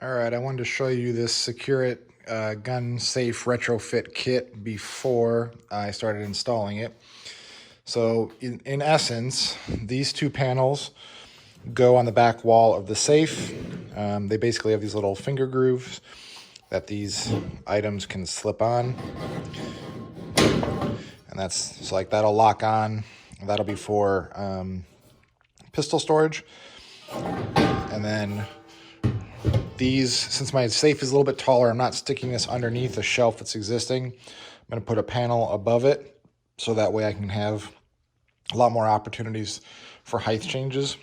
All right, I wanted to show you this SecureIt GunSafe retrofit kit before I started installing it. So in essence, these two panels go on the back wall of the safe. They basically have these little finger grooves that these items can slip on. And that's so like that'll lock on. That'll be for pistol storage. And then these, since my safe is a little bit taller, I'm not sticking this underneath a shelf that's existing. I'm going to put a panel above it so that way I can have a lot more opportunities for height changes.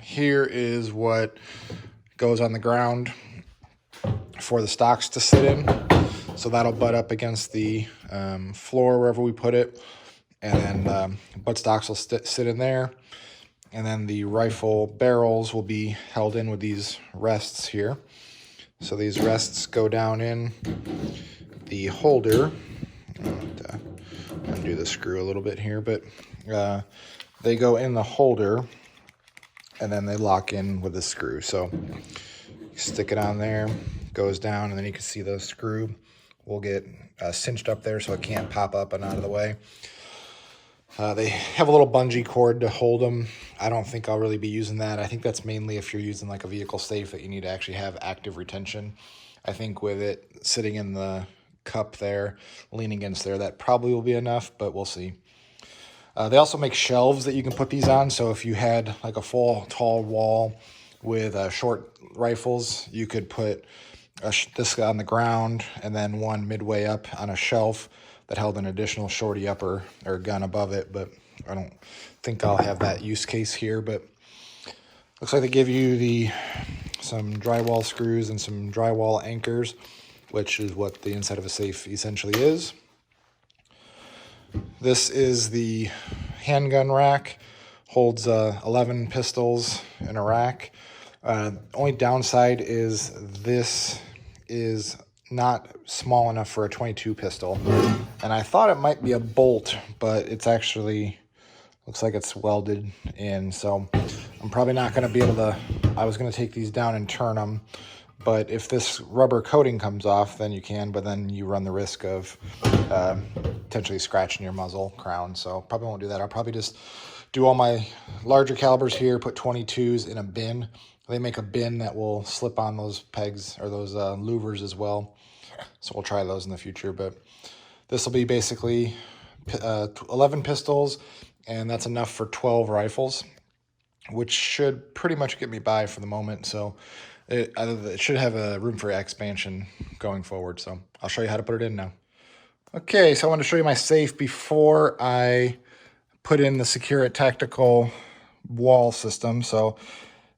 Here is what goes on the ground for the stocks to sit in. So that'll butt up against the floor wherever we put it. And then butt stocks will sit in there. And then the rifle barrels will be held in with these rests here. So these rests go down in the holder. Undo the screw a little bit here, but they go in the holder and then they lock in with the screw. So you stick it on there, goes down, and then you can see the screw will get cinched up there so it can't pop up and out of the way. They have a little bungee cord to hold them. I don't think I'll really be using that. I think that's mainly if you're using like a vehicle safe that you need to actually have active retention. I think with it sitting in the cup there, leaning against there, that probably will be enough, but we'll see. They also make shelves that you can put these on. So if you had like a full tall wall with short rifles, you could put this on the ground and then one midway up on a shelf that held an additional shorty upper or gun above it, but I don't think I'll have that use case here. But looks like they give you some drywall screws and some drywall anchors, which is what the inside of a safe essentially is. This is the handgun rack, holds 11 pistols in a rack. Only downside is this is not small enough for a 22 pistol, and I thought it might be a bolt, but it's actually looks like it's welded in, so I'm probably not going to be able to. I was going to take these down and turn them, but if this rubber coating comes off, then you can, but then you run the risk of potentially scratching your muzzle crown, so probably won't do that. I'll probably just do all my larger calibers here, put 22s in a bin. They make a bin that will slip on those pegs or those louvers as well. So we'll try those in the future. But this will be basically 11 pistols, and that's enough for 12 rifles, which should pretty much get me by for the moment. So it should have a room for expansion going forward. So I'll show you how to put it in now. Okay, so I want to show you my safe before I put in the SecureIt tactical wall system. So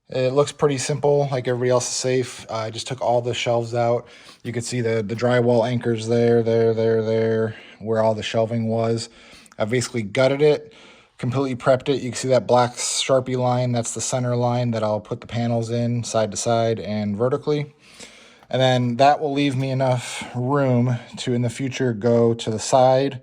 it looks pretty simple, like everybody else's safe. I just took all the shelves out. You can see the drywall anchors there, where all the shelving was. I basically gutted it, completely prepped it. You can see that black Sharpie line. That's the center line that I'll put the panels in side to side and vertically. And then that will leave me enough room to, in the future, go to the side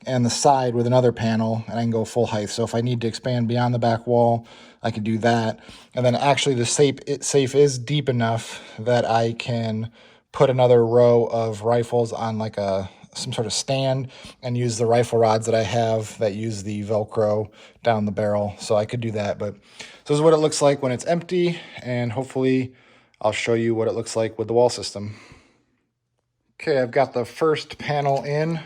and the side with another panel, and I can go full height. So if I need to expand beyond the back wall, I can do that. And then actually the safe is deep enough that I can put another row of rifles on like some sort of stand and use the rifle rods that I have that use the Velcro down the barrel. So I could do that. But so this is what it looks like when it's empty, and hopefully I'll show you what it looks like with the wall system. Okay, I've got the first panel in.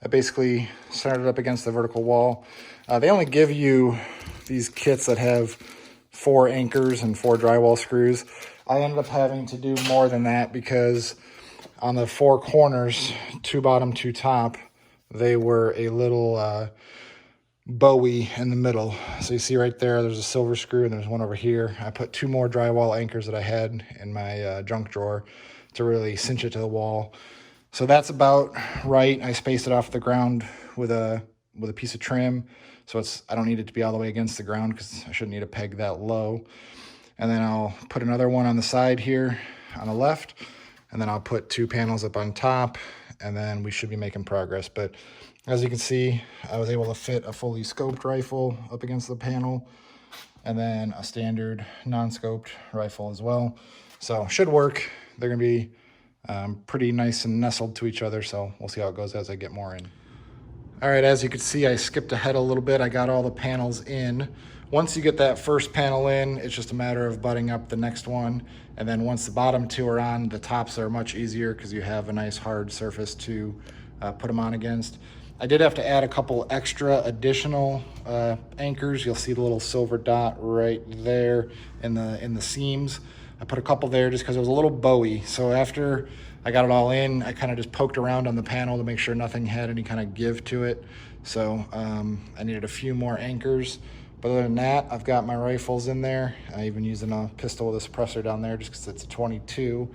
I basically centered it up against the vertical wall. They only give you these kits that have 4 anchors and 4 drywall screws. I ended up having to do more than that because on the 4 corners, 2 bottom, 2 top, they were a little bowie in the middle. So you see right there, there's a silver screw and there's one over here. I put 2 more drywall anchors that I had in my junk drawer to really cinch it to the wall. So that's about right. I spaced it off the ground with a piece of trim. So I don't need it to be all the way against the ground because I shouldn't need a peg that low. And then I'll put another one on the side here on the left. And then I'll put 2 panels up on top, and then we should be making progress. But as you can see, I was able to fit a fully scoped rifle up against the panel. and then a standard non-scoped rifle as well. So should work. They're gonna be pretty nice and nestled to each other, so we'll see how it goes as I get more in. All right, as you can see, I skipped ahead a little bit. I got all the panels in. Once you get that first panel in, it's just a matter of butting up the next one. And then once the bottom two are on, the tops are much easier because you have a nice hard surface to put them on against. I did have to add a couple extra additional anchors. You'll see the little silver dot right there in the seams. I put a couple there just because it was a little bowy. So after I got it all in, I kind of just poked around on the panel to make sure nothing had any kind of give to it. So I needed a few more anchors. But other than that, I've got my rifles in there. I even using a pistol with a suppressor down there just because it's a 22.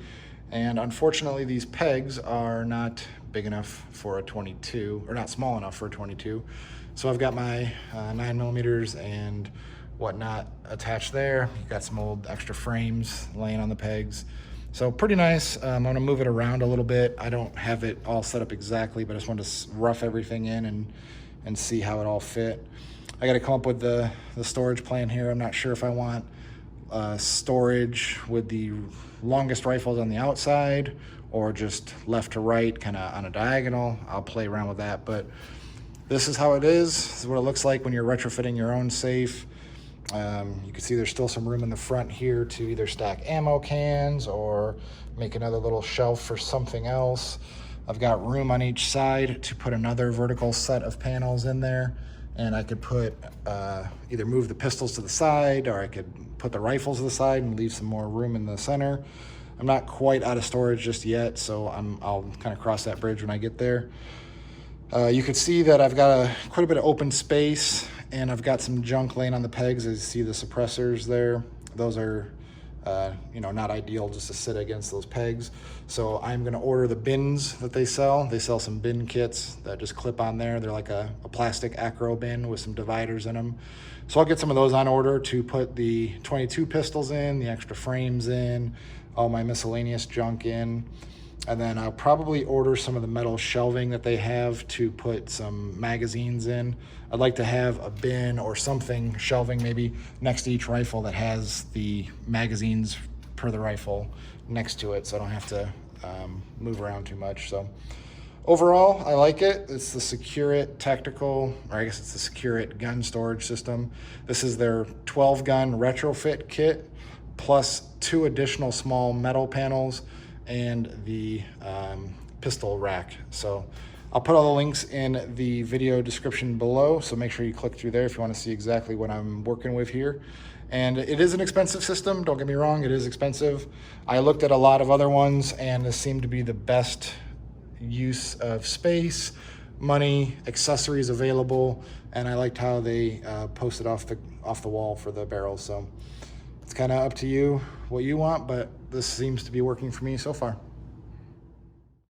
And unfortunately, these pegs are not big enough for a 22, or not small enough for a 22. So I've got my 9mm and whatnot attached there. You've got some old extra frames laying on the pegs. So pretty nice. I'm gonna move it around a little bit. I don't have it all set up exactly, but I just wanted to rough everything in and see how it all fit. I got to come up with the storage plan here. I'm not sure if I want storage with the longest rifles on the outside or just left to right, kind of on a diagonal. I'll play around with that, but this is how it is. This is what it looks like when you're retrofitting your own safe. You can see there's still some room in the front here to either stack ammo cans or make another little shelf for something else. I've got room on each side to put another vertical set of panels in there. And I could put, either move the pistols to the side, or I could put the rifles to the side and leave some more room in the center. I'm not quite out of storage just yet, so I'll kind of cross that bridge when I get there. You can see that I've got quite a bit of open space, and I've got some junk laying on the pegs. As you see the suppressors there, those are not ideal just to sit against those pegs. So I'm gonna order the bins that they sell. They sell some bin kits that just clip on there. They're like a plastic acro bin with some dividers in them. So I'll get some of those on order to put the 22 pistols in, the extra frames in, all my miscellaneous junk in. And then I'll probably order some of the metal shelving that they have to put some magazines in. I'd like to have a bin or something, shelving maybe next to each rifle that has the magazines per the rifle next to it, so I don't have to move around too much. So overall, I like it. It's the SecureIt tactical, or I guess it's the SecureIt gun storage system. This is their 12 gun retrofit kit, plus 2 additional small metal panels and the pistol rack. So I'll put all the links in the video description below, so make sure you click through there if you want to see exactly what I'm working with here. And it is an expensive system, don't get me wrong, it is expensive. I looked at a lot of other ones, and this seemed to be the best use of space, money, accessories available, and I liked how they posted off the wall for the barrels. So it's kind of up to you what you want, but this seems to be working for me so far.